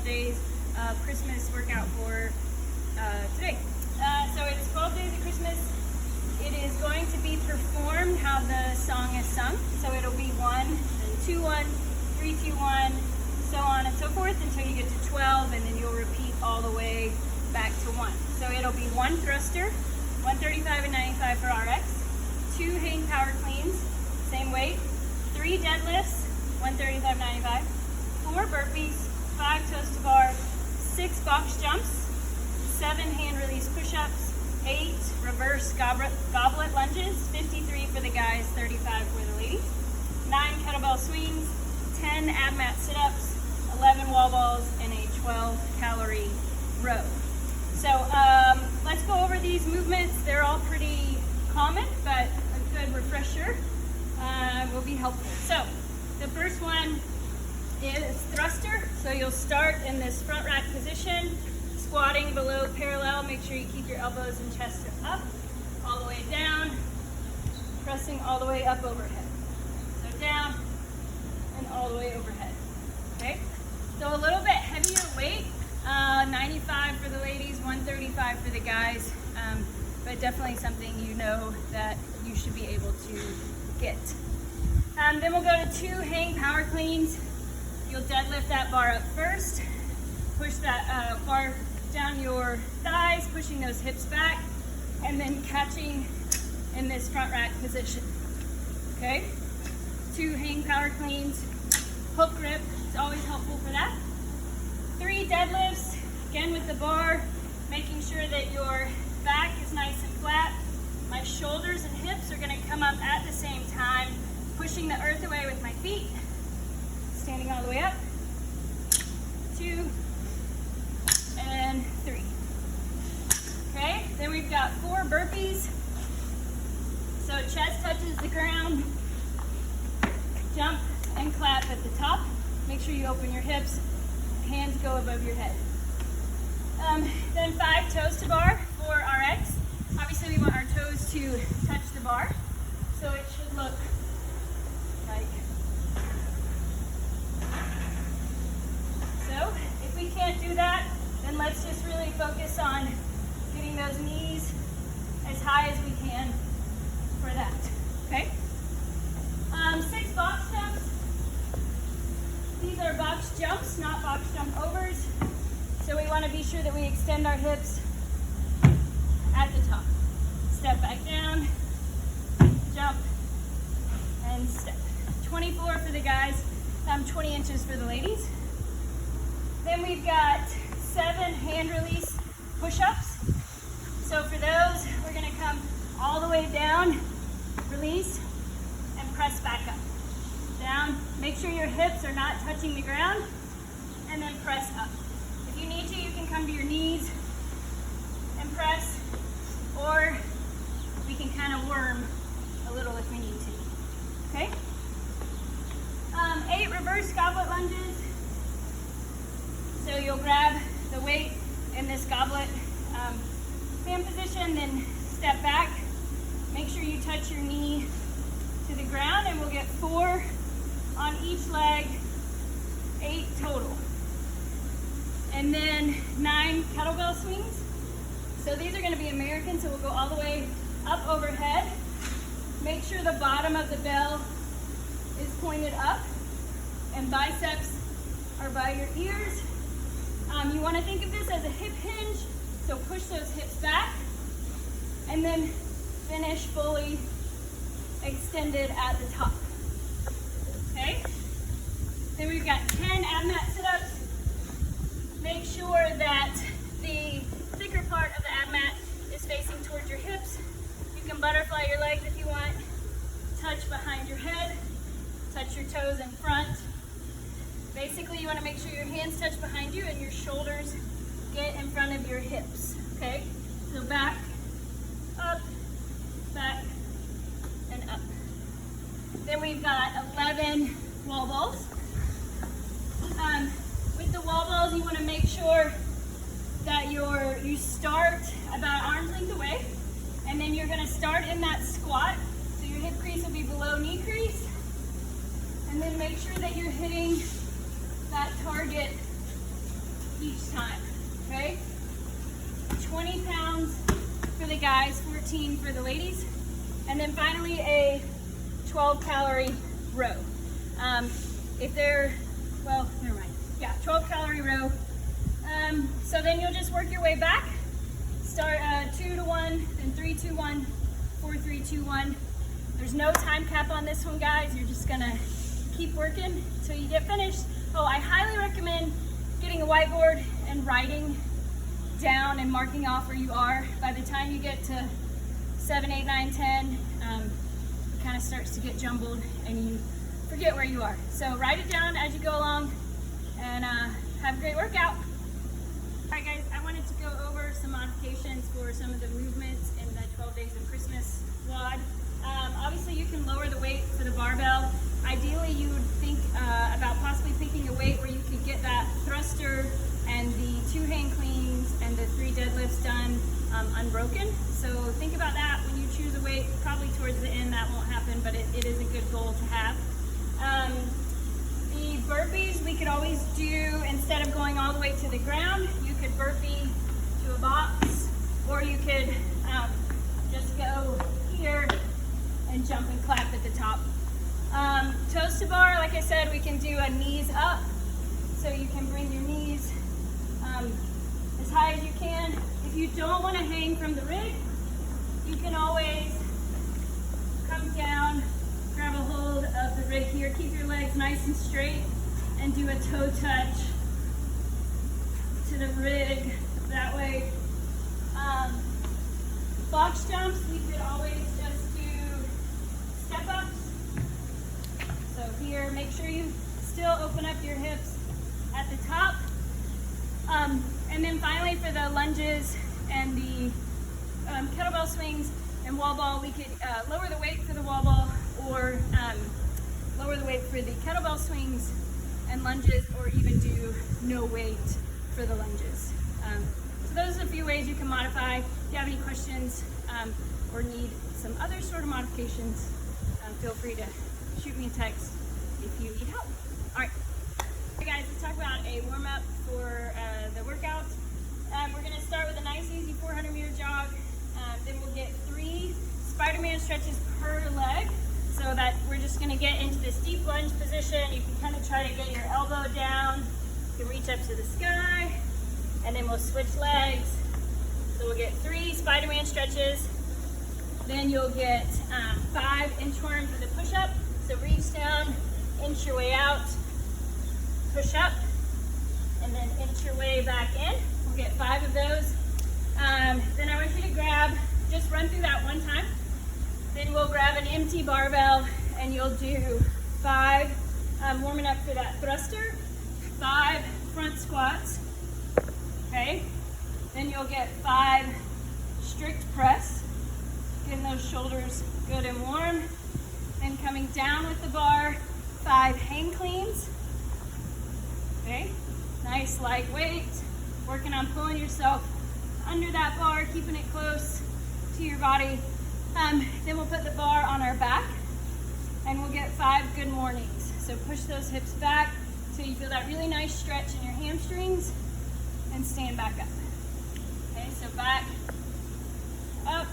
12 days of Christmas workout for today. So it's 12 days of Christmas. It is going to be performed how the song is sung. So it'll be 1, 2, 1, 3, 2, 1, so on and so forth until you get to 12, and then you'll repeat all the way back to 1. So it'll be 1 thruster, 135 and 95 for RX, 2 hang power cleans, same weight, 3 deadlifts, 135, 95, 4 burpees, 5 toes to bar, 6 box jumps, 7 hand release push-ups, 8 reverse goblet lunges, 53 for the guys, 35 for the ladies, 9 kettlebell swings, 10 ab mat sit-ups, 11 wall balls, and a 12-calorie row. So let's go over these movements. They're all pretty common, but a good refresher will be helpful. So the first one is thruster. So you'll start in this front rack position, squatting below parallel. Make sure you keep your elbows and chest up, all the way down, pressing all the way up overhead. So down and all the way overhead. Okay? So a little bit heavier weight, 95 for the ladies, 135 for the guys, but definitely something you know that you should be able to get. Then we'll go to 2 hang power cleans. You'll deadlift that bar up first, push that bar down your thighs, pushing those hips back, and then catching in this front rack position. Okay? 2 hang power cleans, hook grip, it's always helpful for that. 3 deadlifts, again with the bar, making sure that your back is nice and flat. My shoulders and hips are gonna come up at the same time, pushing the earth away with my feet, standing all the way up. 2 and 3. Okay, then we've got 4 burpees. So chest touches the ground, jump and clap at the top. Make sure you open your hips, hands go above your head. Then 5 toes to bar for RX. Obviously we want our toes to touch the bar, so it should look like so. If we can't do that, then let's just really focus on getting those knees as high as we can for that. Okay? 6 box jumps. These are box jumps, not box jump overs. So we want to be sure that we extend our hips at the top. Step back down, jump, and step. 24 for the guys, 20 inches for the ladies. Then we've got 7 hand release push-ups. So for those, we're going to come all the way down, release, and press back up. Down, make sure your hips are not touching the ground, and then press up. If you need to, you can come to your knees and press, or we can kind of worm a little if we need to. Okay? 8 reverse goblet lunges. So you'll grab the weight in this goblet hand position, then step back. Make sure you touch your knee to the ground, and we'll get 4 on each leg, 8 total. And then 9 kettlebell swings. So these are going to be American, so we'll go all the way up overhead. Make sure the bottom of the bell is pointed up and biceps are by your ears. You want to think of this as a hip hinge, so push those hips back and then finish fully extended at the top. Okay? Then we've got 10 ab mat sit-ups. Make sure that the thicker part of the ab mat is facing towards your hips. You can butterfly your legs if you want. Touch behind your head. Touch your toes in front. Basically, you want to make sure your hands touch behind you and your shoulders get in front of your hips. Okay? So back, up, back, and up. Then we've got 11 wall balls. With the wall balls, you want to make sure that you start about arm's length away, and then you're going to start in that squat. So your hip crease will be below knee crease, and then make sure that you're hitting that target guys, 14 for the ladies. And then finally a 12-calorie row. If they're, well, never mind. Yeah, 12-calorie row. So then you'll just work your way back. Start 2 to 1, then 3, 2, 1, 4, 3, 2, 1. There's no time cap on this one, guys. You're just gonna keep working until you get finished. Oh, I highly recommend getting a whiteboard and writing down and marking off where you are. By the time you get to 7, 8, 9, 10, it kind of starts to get jumbled and you forget where you are. So write it down as you go along and have a great workout. All right, guys, I wanted to go over some modifications for some of the movements in the 12 Days of Christmas WOD. Obviously, you can lower the weight for the barbell. Ideally, you would think about possibly picking a weight where you could get that thruster and the 2 hang cleans and the 3 deadlifts done unbroken. So think about that when you choose a weight. Probably towards the end that won't happen, but it is a good goal to have. The burpees we could always do, instead of going all the way to the ground, you could burpee to a box, or you could just go here and jump and clap at the top. Toes to bar, like I said, we can do a knees up, so you can bring your knees as high as you can. If you don't want to hang from the rig, you can always come down, grab a hold of the rig here, keep your legs nice and straight, and do a toe touch to the rig that way. Box jumps, we could always just do step ups. So here, make sure you still open up your hips at the top. And then finally for the lunges and the kettlebell swings and wall ball, we could lower the weight for the wall ball, or lower the weight for the kettlebell swings and lunges, or even do no weight for the lunges. So those are a few ways you can modify. If you have any questions or need some other sort of modifications, feel free to shoot me a text if you need help. All right. Hey guys, let's talk about a warm-up for the workout. We're going to start with a nice easy 400-meter jog. Then we'll get 3 Spider-Man stretches per leg, so that we're just going to get into this deep lunge position. You can kind of try to get your elbow down. You can reach up to the sky, and then we'll switch legs. So we'll get 3 Spider-Man stretches. Then you'll get 5 inchworms with a push-up. So reach down, inch your way out, push up, and then inch your way back in. We'll get 5 of those. Then I want you to grab, just run through that one time. Then we'll grab an empty barbell and you'll do 5, warming up for that thruster, 5 front squats, okay? Then you'll get 5 strict press, getting those shoulders good and warm. Then coming down with the bar, 5 hang cleans, okay? Nice lightweight, working on pulling yourself under that bar, keeping it close to your body. Then we'll put the bar on our back and we'll get 5 good mornings. So push those hips back so you feel that really nice stretch in your hamstrings, and stand back up. Okay, so back, up,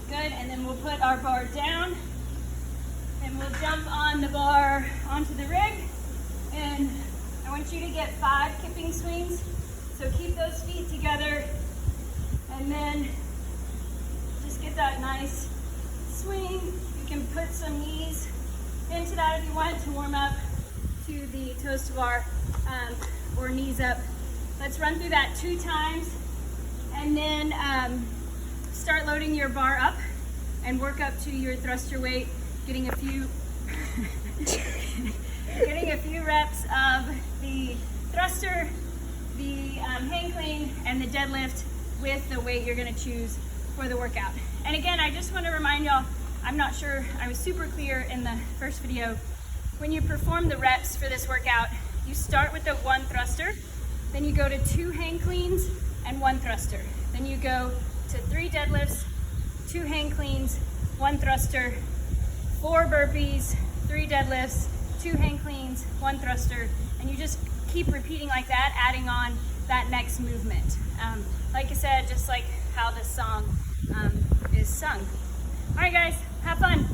good, and then we'll put our bar down and we'll jump on the bar onto the rig, and I want you to get 5 kipping swings. So keep those feet together and then just get that nice swing. You can put some knees into that if you want to warm up to the toes to bar, or knees up. Let's run through that 2 times, and then start loading your bar up and work up to your thruster weight, getting a few reps of the thruster, the hang clean, and the deadlift with the weight you're going to choose for the workout. And again, I just want to remind y'all, I'm not sure I was super clear in the first video. When you perform the reps for this workout, you start with the 1 thruster, then you go to 2 hang cleans and 1 thruster. Then you go to 3 deadlifts, 2 hang cleans, 1 thruster, 4 burpees, 3 deadlifts, 2 hang cleans, 1 thruster, and you just keep repeating like that, adding on that next movement. Like I said, just like how this song is sung. All right, guys, have fun.